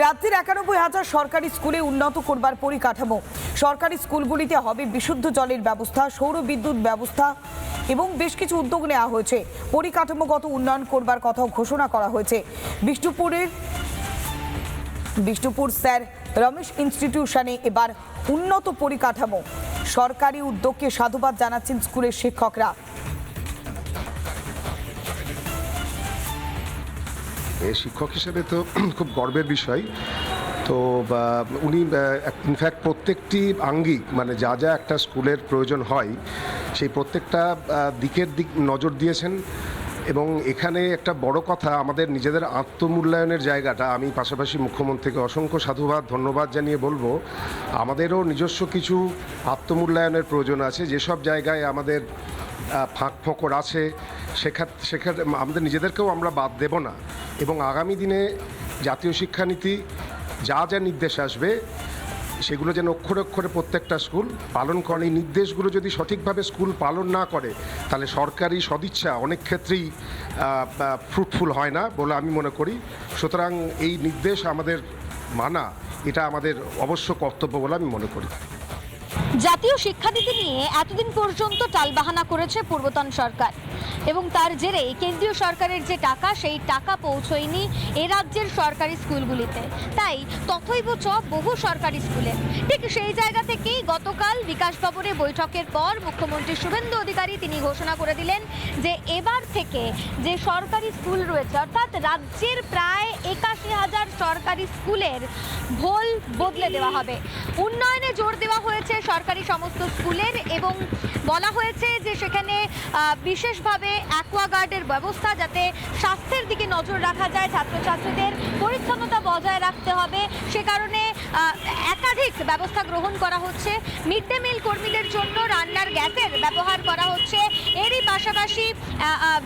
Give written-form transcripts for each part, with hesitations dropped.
রাজ্যের ৯১,০০০ সরকারি স্কুলে উন্নত করবার পরিকাঠামো। সরকারি স্কুলগুলিতে হবে বিশুদ্ধ জলের ব্যবস্থা, সৌর বিদ্যুৎ ব্যবস্থা এবং বেশ কিছু উদ্যোগ নেওয়া হয়েছে। পরিকাঠামোগত উন্নয়ন করবার কথাও ঘোষণা করা হয়েছে। বিষ্ণুপুর স্যার রমেশ ইনস্টিটিউশনে এবার উন্নত পরিকাঠামো। সরকারি উদ্যোগকে সাধুবাদ জানাচ্ছেন স্কুলের শিক্ষকরা। শিক্ষক হিসেবে তো খুব গর্বের বিষয়। তো উনি ইনফ্যাক্ট প্রত্যেকটি আঙ্গিক মানে যা যা একটা স্কুলের প্রয়োজন হয় সেই প্রত্যেকটা দিক নজর দিয়েছেন। এবং এখানে একটা বড় কথা, আমাদের নিজেদের আত্মমূল্যায়নের জায়গাটা আমি পাশাপাশি মুখ্যমন্ত্রীকে অসংখ্য সাধুবাদ ধন্যবাদ জানিয়ে বলবো, আমাদেরও নিজস্ব কিছু আত্মমূল্যায়নের প্রয়োজন আছে। যেসব জায়গায় আমাদের ফাঁক ফোকর আছে সেখানে আমাদের নিজেদেরকেও আমরা বাদ দেব না। এবং আগামী দিনে জাতীয় শিক্ষানীতি যা যা নির্দেশ আসবে সেগুলো যেন অক্ষরে অক্ষরে প্রত্যেকটা স্কুল পালন করে। এই নির্দেশগুলো যদি সঠিকভাবে স্কুল পালন না করে তাহলে সরকারি সদিচ্ছা অনেক ক্ষেত্রেই ফ্রুটফুল হয় না বলে আমি মনে করি। সুতরাং এই নির্দেশ আমাদের মানা এটা আমাদের অবশ্য কর্তব্য বলে আমি মনে করি। জাতীয় শিক্ষানীতি নিয়ে এতদিন পর্যন্ত টালবাহানা করেছে পূর্বতন সরকার এবং তার জেরে কেন্দ্রীয় সরকারের যে টাকা সেই টাকা পৌঁছয়নি এ রাজ্যের সরকারি স্কুলগুলিতে। তাই তথৈব চ বহু সরকারি স্কুলে। ঠিক সেই জায়গা থেকেই গতকাল বিকাশ ভবনে বৈঠকের পর মুখ্যমন্ত্রী শুভেন্দু অধিকারী তিনি ঘোষণা করে দিলেন যে এবার থেকে যে সরকারি স্কুল রয়েছে অর্থাৎ রাজ্যের প্রায় ৮১,০০০ সরকারি স্কুলের ভোল বদলে দেওয়া হবে। উন্নয়নে জোর দেওয়া হয়েছে সরকারি সমস্ত স্কুলের এবং বলা হয়েছে যে সেখানে বিশেষভাবে অ্যাকোয়াগার্ডের ব্যবস্থা, যাতে স্বাস্থ্যের দিকে নজর রাখা যায়, ছাত্রছাত্রীদের পরিচ্ছন্নতা বজায় রাখতে হবে, সে কারণে একাধিক ব্যবস্থা গ্রহণ করা হচ্ছে। মিড ডে মিল কর্মীদের জন্য রান্নার গ্যাসের ব্যবহার করা হচ্ছে। এরই পাশাপাশি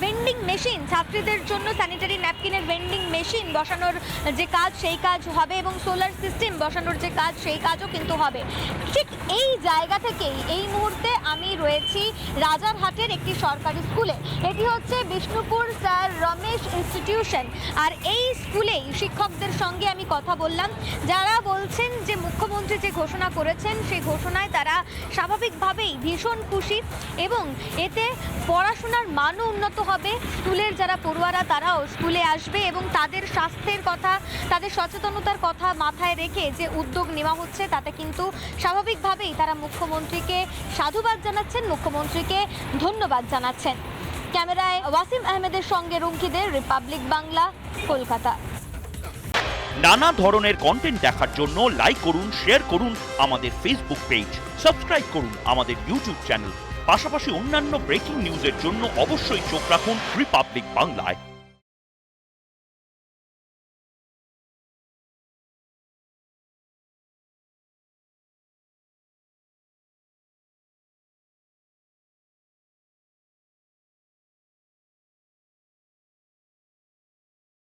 ভেন্ডিং মেশিন, ছাত্রীদের জন্য স্যানিটারি ন্যাপকিনের ভেন্ডিং মেশিন বসানোর যে কাজ সেই কাজ হবে এবং সোলার সিস্টেম বসানোর যে কাজ সেই কাজও কিন্তু হবে। ঠিক এই জায়গা থেকেই এই মুহূর্তে আমি রয়েছি রাজারহাটের একটি সরকারি স্কুলে। এটি হচ্ছে বিষ্ণুপুর স্যার রমেশ ইনস্টিটিউশন। আর এই স্কুলেই শিক্ষকদের সঙ্গে আমি কথা বললাম, যারা বলছেন যে মুখ্যমন্ত্রী যে ঘোষণা করেছেন সেই ঘোষণায় তারা স্বাভাবিকভাবেই ভীষণ খুশি এবং এতে পড়াশোনার মানও উন্নত হবে। স্কুলের যারা পড়ুয়ারা তারাও স্কুলে আসবে এবং তাদের স্বাস্থ্যের কথা, তাদের সচেতনতার কথা মাথায় রেখে যে উদ্যোগ নেওয়া হচ্ছে তাতে কিন্তু স্বাভাবিকভাবেই তারা মুখ্যমন্ত্রীকে সাধুবাদ জানাচ্ছেন, মুখ্যমন্ত্রীকে ধন্যবাদ জানাচ্ছেন। ক্যামেরায় ওয়াসিম আহমেদের সঙ্গে রুমকিদের, রিপাবলিক বাংলা, কলকাতা। নানা ধরনের কন্টেন্ট দেখার জন্য লাইক করুন, শেয়ার করুন আমাদের ফেসবুক পেজ, সাবস্ক্রাইব করুন আমাদের ইউটিউব চ্যানেল। পাশাপাশি অন্যান্য ব্রেকিং নিউজের জন্য অবশ্যই চোখ রাখুন রিপাবলিক বাংলায়।